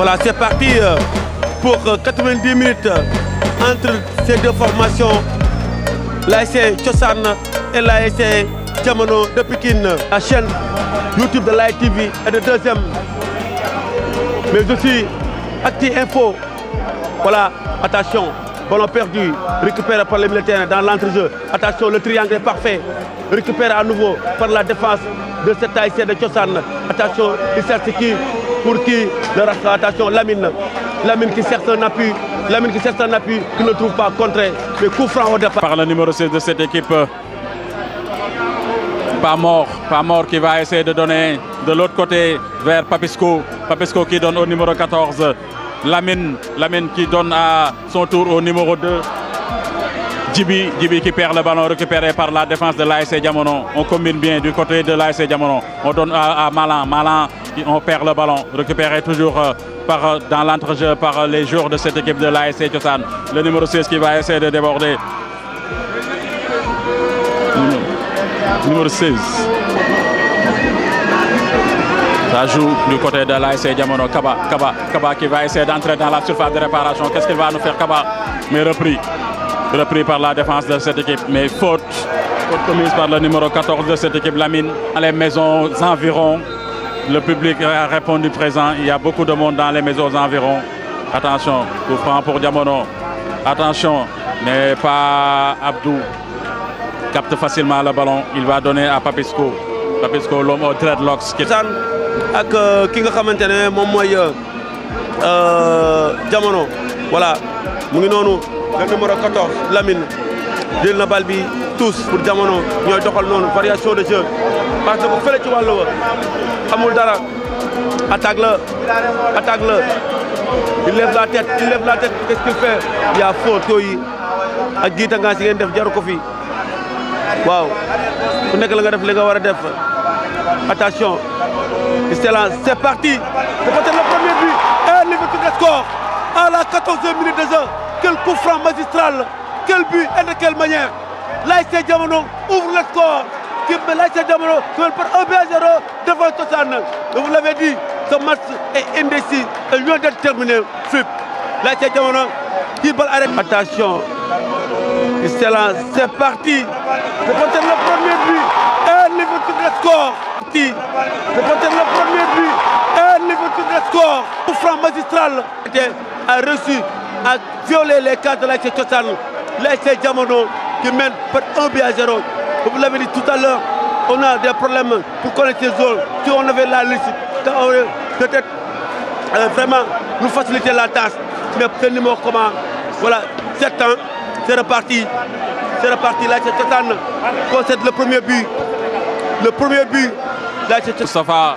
Voilà, c'est parti pour 90 minutes entre ces deux formations, l'ASC Thiossane et l'ASC Diamono de Pikine. La chaîne YouTube de Light TV est de deuxième, mais aussi Acti Info. Voilà, attention, ballon perdu, récupéré par les militaires dans l'entrejeu. Attention, le triangle est parfait, récupéré à nouveau par la défense de cet ASC de Thiossane. Attention, il cherche qui, pour qui le reste. Attention, Lamine qui cherche un appui, qui ne trouve pas contré, mais coup franc au départ. Par le numéro 6 de cette équipe, pas mort qui va essayer de donner de l'autre côté vers Papisco qui donne au numéro 14, Lamine qui donne à son tour au numéro 2, Djibi qui perd le ballon, récupéré par la défense de l'ASC Diamono. On combine bien du côté de l'ASC Diamono. On donne à Malan, on perd le ballon, récupéré toujours dans l'entrejeu par les joueurs de cette équipe de l'ASC Thiossane. Le numéro 6 qui va essayer de déborder. Numéro 16. Ça joue du côté de l'ASC Diamono. Kaba qui va essayer d'entrer dans la surface de réparation. Qu'est-ce qu'il va nous faire, Kaba? Mais repris par la défense de cette équipe. Mais faute commise par le numéro 14 de cette équipe, Lamine. Dans les maisons environs, le public a répondu présent. Il y a beaucoup de monde dans les maisons environs. Attention, coup franc pour Diamono. Attention, mais pas Abdou. Capte facilement le ballon. Il va donner à Papisco, l'homme au dreadlocks. Ak ki nga xamante ne moom mooy Diamono voilà mu ngi noonu le numéro 14 Lamine jël na bal bi tous pour Diamono ñooy doxal noonu variation de jeu parce que bu fële ci wàllu wa amul dara attaque la il lève la tête qu'est-ce qu'il fait? Il y a faute yooyu ak jiita nga si ngeen def jaru ko fi waaw ku nekk la nga def li nga war a def. Attention, c'est parti. C'est peut-être le premier but et l'ouverture de score à la 14e minute de jeu. Quel coup franc magistral, quel but et de quelle manière. L'ASC Diamono ouvre le score. L'ASC Diamono mène par 1-0 devant Thiossane. Vous l'avez dit, ce match est indécis et loin d'être terminé. L'ASC Diamono qui balle arrêt. Attention, c'est parti. C'est peut-être le premier but et l'ouverture de score. C'est peut-être le premier but et l'ouverture de score. Le franc magistral a reçu à violer les cadres de l'ASC Thiossane. L'ASC Diamono qui mène par 1-0. Vous l'avez dit tout à l'heure, on a des problèmes pour connaître ces zones. Si on avait la liste, peut-être vraiment nous faciliter la tâche. Mais ce numéro comment? Voilà, 7 ans, c'est reparti. L'ASC Thiossane concède le premier but. Moustapha,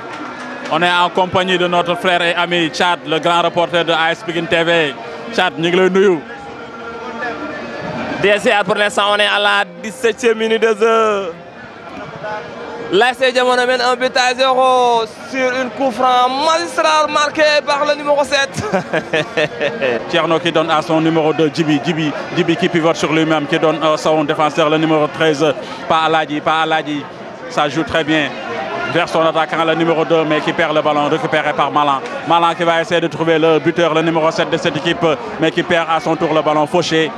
on est en compagnie de notre frère et ami Chad, le grand reporter de AS Pikine TV. Chad, ñu ngi lay nuyu. DCA pour l'instant, on est à la 17e minute de jeu. L'ASC Diamono mène 1-0 sur une coup franc magistral marqué par le numéro 7. Tierno qui donne à son numéro 2, Djibi qui pivote sur lui-même, qui donne à son défenseur, le numéro 13, pas Aladji. Ça joue très bien vers son attaquant, le numéro 2, mais qui perd le ballon, récupéré par Malan qui va essayer de trouver le buteur, le numéro 7 de cette équipe, mais qui perd à son tour le ballon fauché.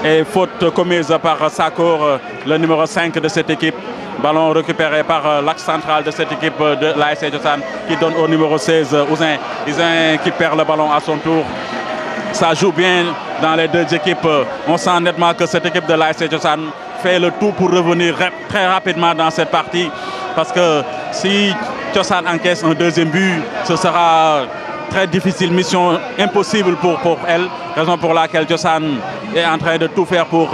Et faute commise par Sakour, le numéro 5 de cette équipe. Ballon récupéré par l'axe central de cette équipe de l'ASC Thiossane, qui donne au numéro 16, Ousin qui perd le ballon à son tour. Ça joue bien dans les deux équipes. On sent nettement que cette équipe de l'ASC Thiossane fait le tout pour revenir très rapidement dans cette partie. Parce que si Thiossane encaisse un deuxième but, ce sera très difficile, mission impossible pour elle. Raison pour laquelle Thiossane est en train de tout faire pour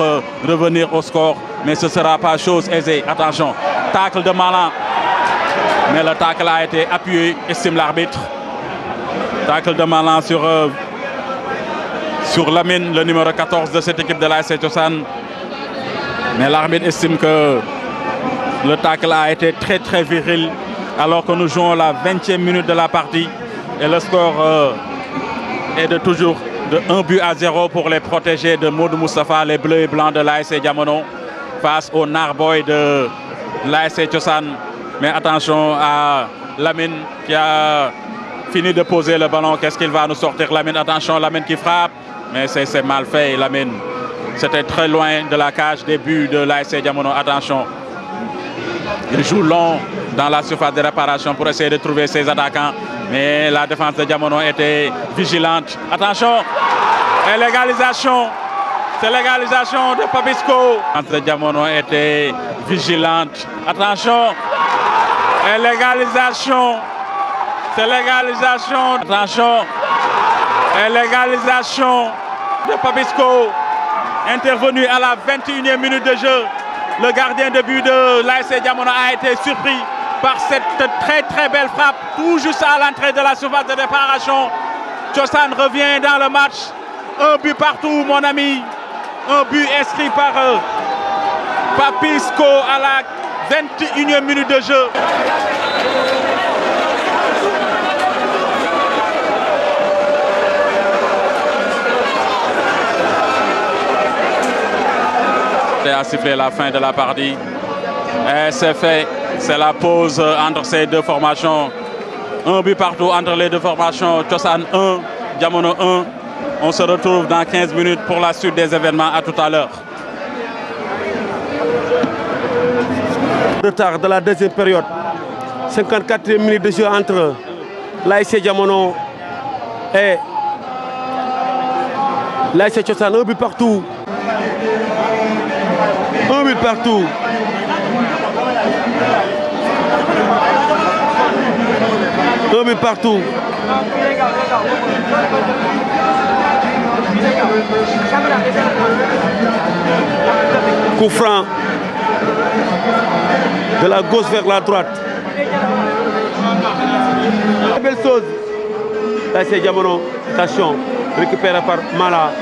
revenir au score. Mais ce ne sera pas chose aisée. Attention, tacle de Malan. Mais le tacle a été appuyé, estime l'arbitre. Tacle de Malan sur Lamine, le numéro 14 de cette équipe de l'ASC Thiossane. Mais l'arbitre estime que le tacle a été très viril alors que nous jouons la 20e minute de la partie. Et le score est de toujours de 1-0 pour les protégés de Modou Moustapha, les bleus et blancs de l'ASC Diamono, face au Narboy de l'ASC Thiossane. Mais attention à Lamine qui a fini de poser le ballon. Qu'est-ce qu'il va nous sortir? Lamine, attention, Lamine qui frappe. Mais c'est mal fait, Lamine. C'était très loin de la cage des buts de l'ASC Diamono. Attention. Il joue long dans la surface de réparation pour essayer de trouver ses attaquants. Mais la défense de Diamono était vigilante. Attention. Et l'égalisation. C'est l'égalisation de Papisco. La défense de Diamono était vigilante. Attention. Et l'égalisation. C'est l'égalisation. Attention. Et l'égalisation de Papisco. Intervenu à la 21e minute de jeu. Le gardien de but de l'ASC Diamono a été surpris par cette très belle frappe. Tout juste à l'entrée de la surface de réparation. Thiossane revient dans le match. Un but partout, mon ami. Un but inscrit par Papisco à la 21e minute de jeu. A sifflé la fin de la partie. Et c'est fait. C'est la pause entre ces deux formations. Un but partout entre les deux formations. Thiossane 1, Diamono 1. On se retrouve dans 15 minutes pour la suite des événements. À tout à l'heure. Retard de la deuxième période. 54e minute de jeu entre l'ASC Diamono et l'ASC Thiossane. Un but partout. Un but partout. Un but partout. Coup franc de la gauche vers la droite. Belle chose. Là c'est Diamono. Attention. Récupéré par Mala.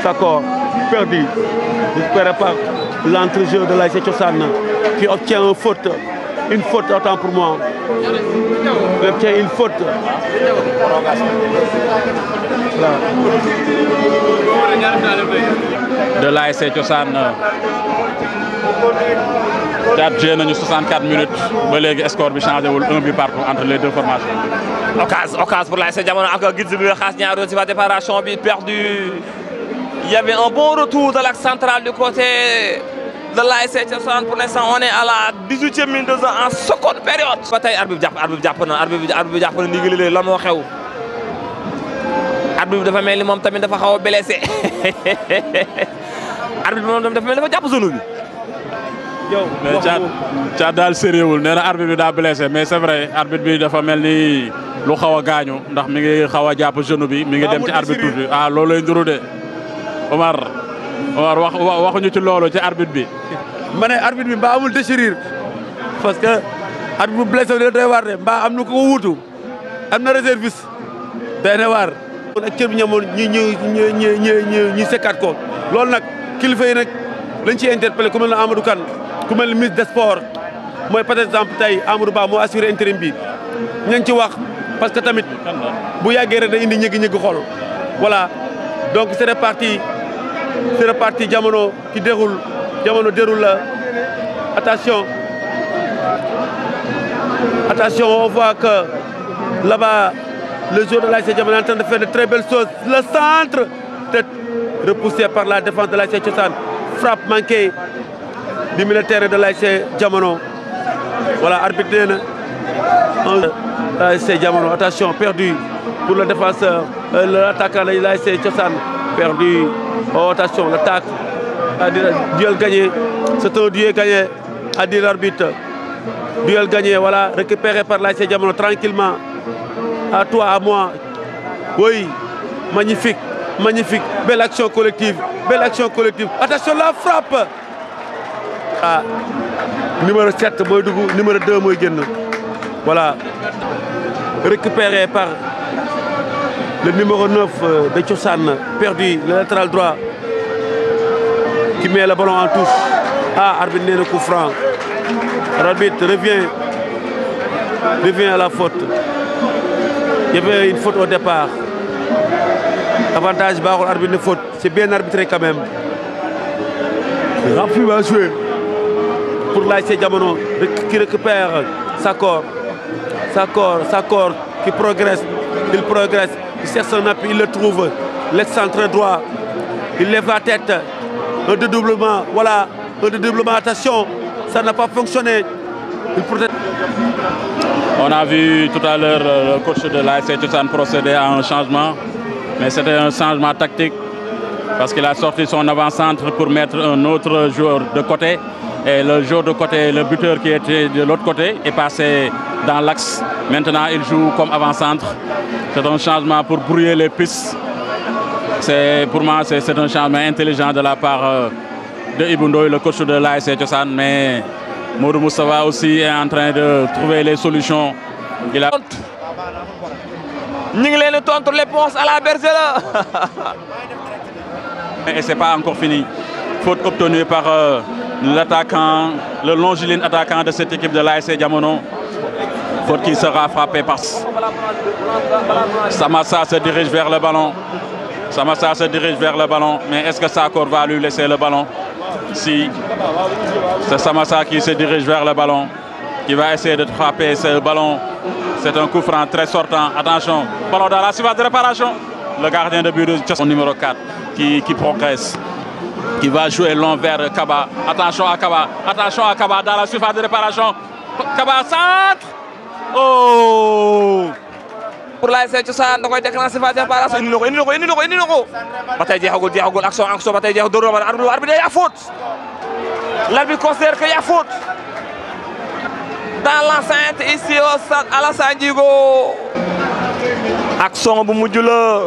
Sakor. Perdu. Récupéré par l'entrejeu de l'ASC Thiossane qui obtient une faute autant pour moi. Il obtient une faute. Voilà. De l'ASC Thiossane. 4 jeux nañu 64 minutes. Ba léegi score bi changé wul, un but partout entre les deux formations. Occasion pour l'ASC Diamono ak Guids bi xaas ñaar yoon ci fa déparation bi perdu. Il y avait un bon retour de l'axe central du côté de l'ASC Thiossane. Pour l'instant, on est à la 18e minute de jeu en seconde période. ba tey arbitre bi jàpp na ndigal lan moo xew. Arbitre bi dafa mel ni moom tamit dafa xaw a blessé. Arbitre bi moom tamit dafa mel ni dafa jàpp zone bi. mais Thiat daal sérieux wul nee na arbitre bi daa blessé mais c'est vrai arbitre bi dafa mel ni lu xaw a gaañu ndax mi ngi xaw a jàpp genou bi mi ngi dem ci arbitre tuuti ah loolu lay nduru de. Omar waxuñu ci loolu ci arbitre bi. ma ne arbitre bi mbaa amul déchirure parce que arbitre bu blessé da doy waar de mbaa am na ko wuutu am na réserviste day ne waar. ak cër bi ñamoon ñi sekkaat ko loolu nag kilifa yi nag lañ ciy interpellé ku mel ne Amadou Kane ku mel ne ministre des sports mooy par exemple tey Amadou Ba moo assuré intérim bi ñañ ci wax parce que tamit bu yàggee rek da indi ñëgg-ñëgg xol voilà donc c'est reparti Diamono qui déroule. Diamono déroule. Attention. Attention, on voit que là-bas, le joueur de l'ASC Diamono est en train de faire de très belles choses. Le centre, peut-être repoussé par la défense de l'ASC Thiossane. Frappe manquée du militaire de l'ASC Diamono. Voilà, arbitre l'ASC Diamono. Attention, perdu pour le défenseur, l'attaquant de l'ASC Thiossane. Perdu. Oh, attention, l'attaque. Duel gagné. C'est un duel gagné, a dit l'arbitre. Duel gagné, voilà, récupéré par l'ASC Diamono tranquillement. À toi, à moi. Oui, magnifique, magnifique. Belle action collective, belle action collective. Attention, la frappe. Ah, numéro 7, numéro 2, voilà. Récupéré par le numéro 9 de Thiossane, perdu, le latéral droit, qui met le ballon en touche. Ah, arbitre n'est le coup franc. L'arbitre revient à la faute. Il y avait une faute au départ. Avantage, arbitre de faute. C'est bien arbitré quand même. Rapide à jouer pour l'ASC Diamono qui récupère Sakor qui progresse il progresse, il cherche son appui, il le trouve. L'excentré droit, il lève la tête. Un dédoublement, voilà, un dédoublement, attention, ça n'a pas fonctionné. Il protège. On a vu tout à l'heure le coach de l'ASC Thiossane procéder à un changement, mais c'était un changement tactique parce qu'il a sorti son avant-centre pour mettre un autre joueur de côté. Et le joueur de côté, le buteur qui était de l'autre côté, est passé dans l'axe. Maintenant, il joue comme avant-centre. C'est un changement pour brouiller les pistes. Pour moi, c'est un changement intelligent de la part de Ibou Ndoye, le coach de l'ASC Thiossane. Mais Modou Moustapha aussi est en train de trouver les solutions. Il a... Réponse à la bergère. Et ce n'est pas encore fini. Faute obtenue par l'attaquant, le longiligne attaquant de cette équipe de l'ASC Diamono. Faute qui sera frappé par Samassa se dirige vers le ballon. Samassa se dirige vers le ballon. Mais est-ce que Sakor va lui laisser le ballon? Si. C'est Samassa qui se dirige vers le ballon, qui va essayer de frapper ce ballon. C'est un coup franc très sortant. Attention, ballon dans la surface de réparation. Le gardien de but de numéro 4 qui progresse. Qui va jouer long vers Kaba. Attention à Kaba. Attention à Kaba dans la surface de réparation. Kaba centre. Oh! Pour l'ASC Thiossane, da koy déclencher phase de réparation. Indi na ko. Ba tey jeexagul action ba tey jeexagul arbitre day y a faute. L'arbitre considère qu'il y a faute. Dans l'enceinte ici au stade Alassane Djigo. Action bu mujj la.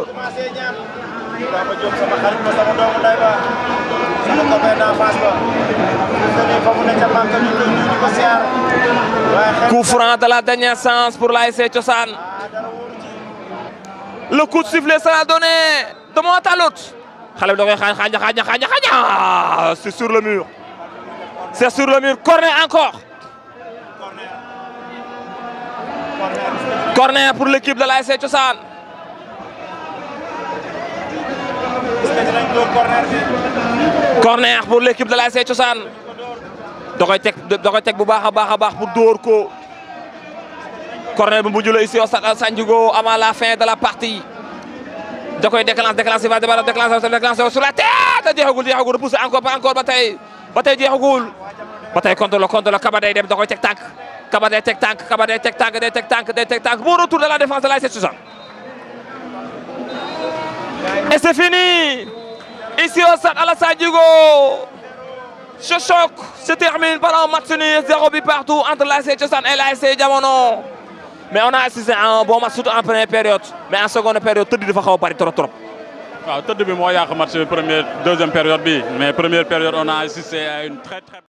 Coup franc de la dernière séance pour l'ASC Thiossane. Le coup de sifflet sera donné de moment à l'autre. C'est sur le mur. C'est sur le mur. Corner encore. Corner pour l'équipe de l'ASC Thiossane. Corner pour l'équipe de l'ASC Thiossane. Da koy teg bu baax a baax pour dóor ko. Corner bu mujj la ici au stade Alassane Djigo avant la fin de la partie. Da koy déclencher sur la tête. jeexagul repoussé encore ba tey jeexagul. Ba tey contre le Kaba day dem da koy teg tànk. Kaba day teg tànk. Bon retour de la défense de l'ASC Thiossane. Et c'est fini. Ici au stade Alassane Djigo. Ce choc se termine par un match nul 0 but partout entre l'ASC Thiossane et l'ASC Diamono. Mais on a assisté à un bon match surtout en première période. Mais en seconde période tëdd dafa xaw a bari trop. waaw tëdd bi moo yàq match deuxième période bi mais première période on a assisté à une très